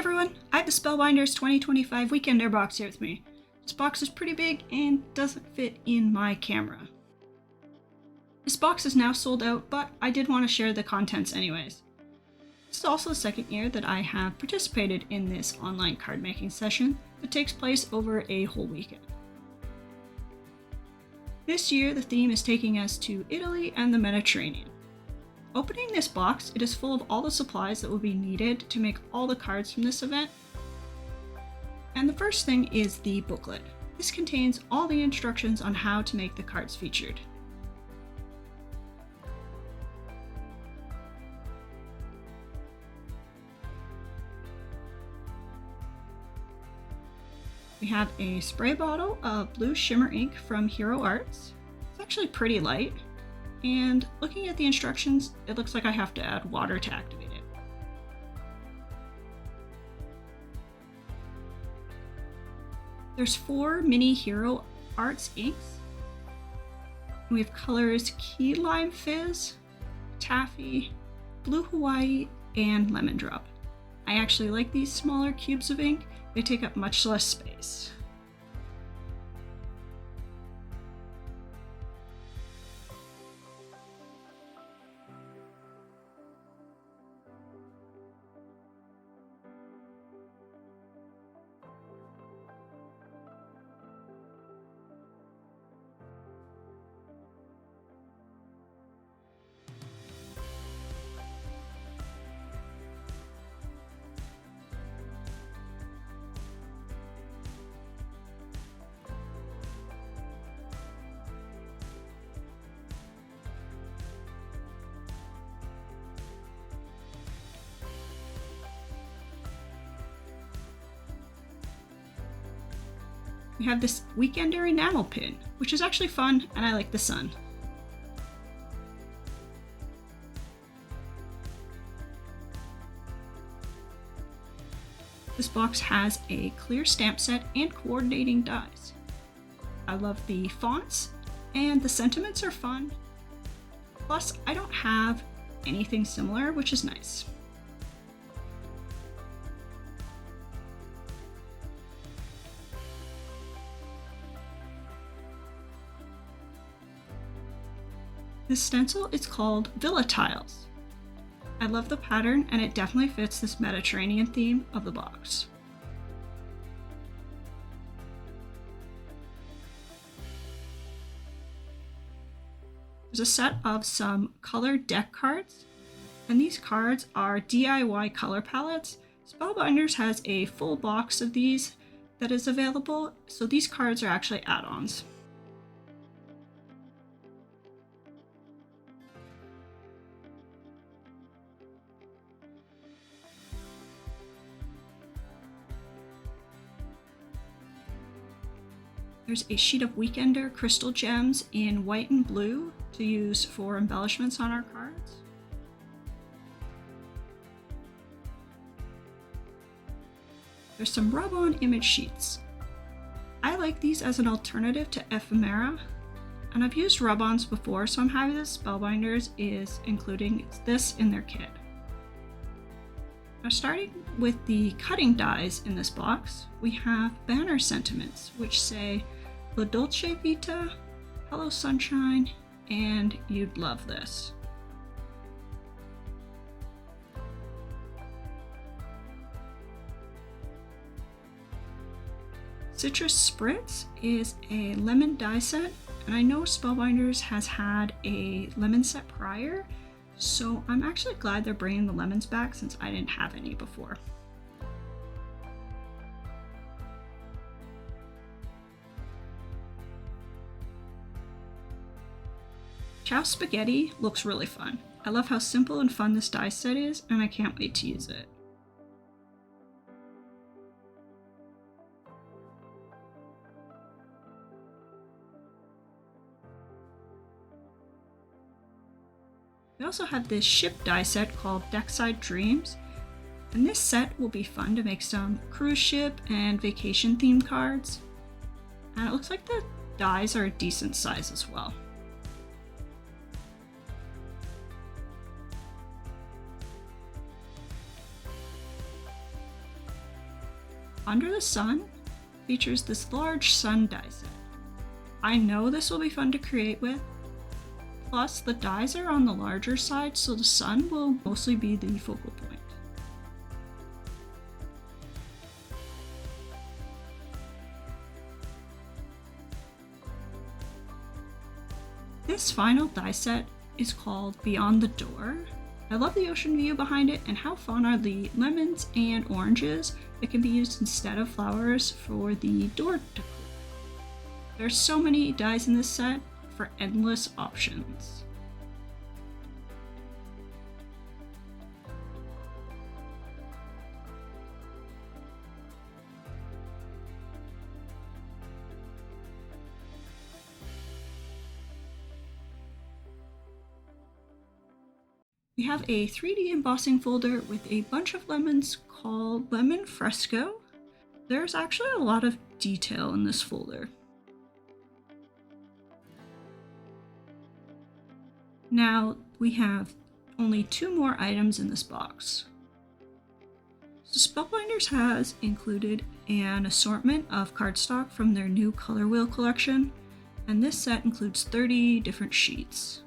everyone, I have the Spellbinders 2025 Weekender box here with me. This box is pretty big and doesn't fit in my camera. This box is now sold out, but I did want to share the contents anyways. This is also the second year that I have participated in this online card making session that takes place over a whole weekend. This year the theme is taking us to Italy and the Mediterranean. Opening this box, it is full of all the supplies that will be needed to make all the cards from this event. And the first thing is the booklet. This contains all the instructions on how to make the cards featured. We have a spray bottle of blue shimmer ink from Hero Arts. It's actually pretty light. And looking at the instructions, it looks like I have to add water to activate it. There's 4 mini Hero Arts inks. We have colors Key Lime Fizz, Taffy, Blue Hawaii, and Lemon Drop. I actually like these smaller cubes of ink. They take up much less space. We have this Weekender enamel pin, which is actually fun, and I like the sun. This box has a clear stamp set and coordinating dies. I love the fonts, and the sentiments are fun. Plus, I don't have anything similar, which is nice. This stencil is called Villa Tiles. I love the pattern and it definitely fits this Mediterranean theme of the box. There's a set of some colored deck cards, and these cards are DIY color palettes. Spellbinders has a full box of these that is available, so these cards are actually add-ons. There's a sheet of Weekender crystal gems in white and blue to use for embellishments on our cards. There's some rub-on image sheets. I like these as an alternative to ephemera, and I've used rub-ons before, so I'm happy that Spellbinders is including this in their kit. Now, starting with the cutting dies in this box, we have banner sentiments, which say, "La Dolce Vita, Hello Sunshine, and You'd Love This." Citrus Spritz is a lemon die set, and I know Spellbinders has had a lemon set prior, so I'm actually glad they're bringing the lemons back since I didn't have any before. Ciao Spaghetti looks really fun. I love how simple and fun this die set is, and I can't wait to use it. We also have this ship die set called Deckside Dreams, and this set will be fun to make some cruise ship and vacation themed cards. And it looks like the dies are a decent size as well. Under the Sun features this large sun die set. I know this will be fun to create with. Plus, the dies are on the larger side, so the sun will mostly be the focal point. This final die set is called Beyond the Door. I love the ocean view behind it and how fun are the lemons and oranges that can be used instead of flowers for the door decor. There's so many dies in this set for endless options. We have a 3D embossing folder with a bunch of lemons called Lemon Fresco. There's actually a lot of detail in this folder. Now we have only 2 more items in this box. So Spellbinders has included an assortment of cardstock from their new color wheel collection, and this set includes 30 different sheets.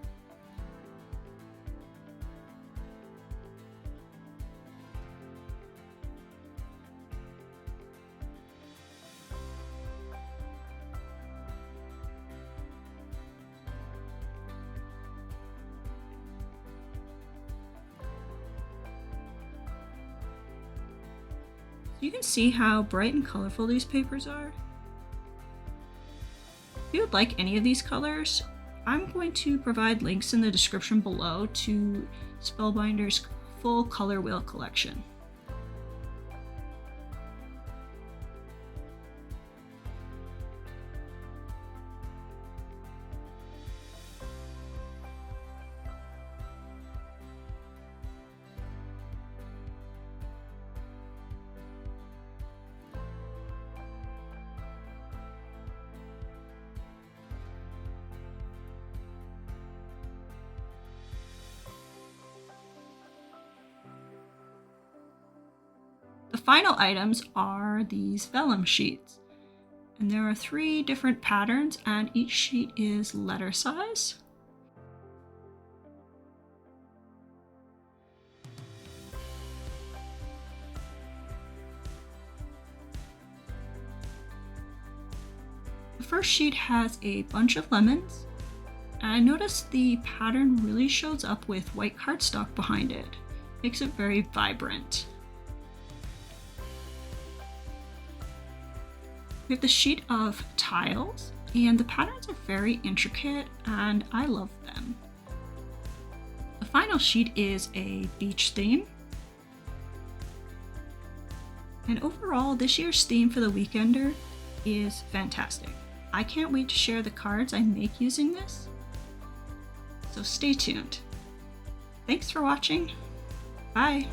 You can see how bright and colorful these papers are. If you would like any of these colors, I'm going to provide links in the description below to Spellbinders' full color wheel collection. The final items are these vellum sheets, and there are 3 different patterns and each sheet is letter size. The first sheet has a bunch of lemons, and I noticed the pattern really shows up with white cardstock behind it. Makes it very vibrant. We have the sheet of tiles, and the patterns are very intricate and I love them. The final sheet is a beach theme. And overall, this year's theme for the Weekender is fantastic. I can't wait to share the cards I make using this. So stay tuned. Thanks for watching. Bye.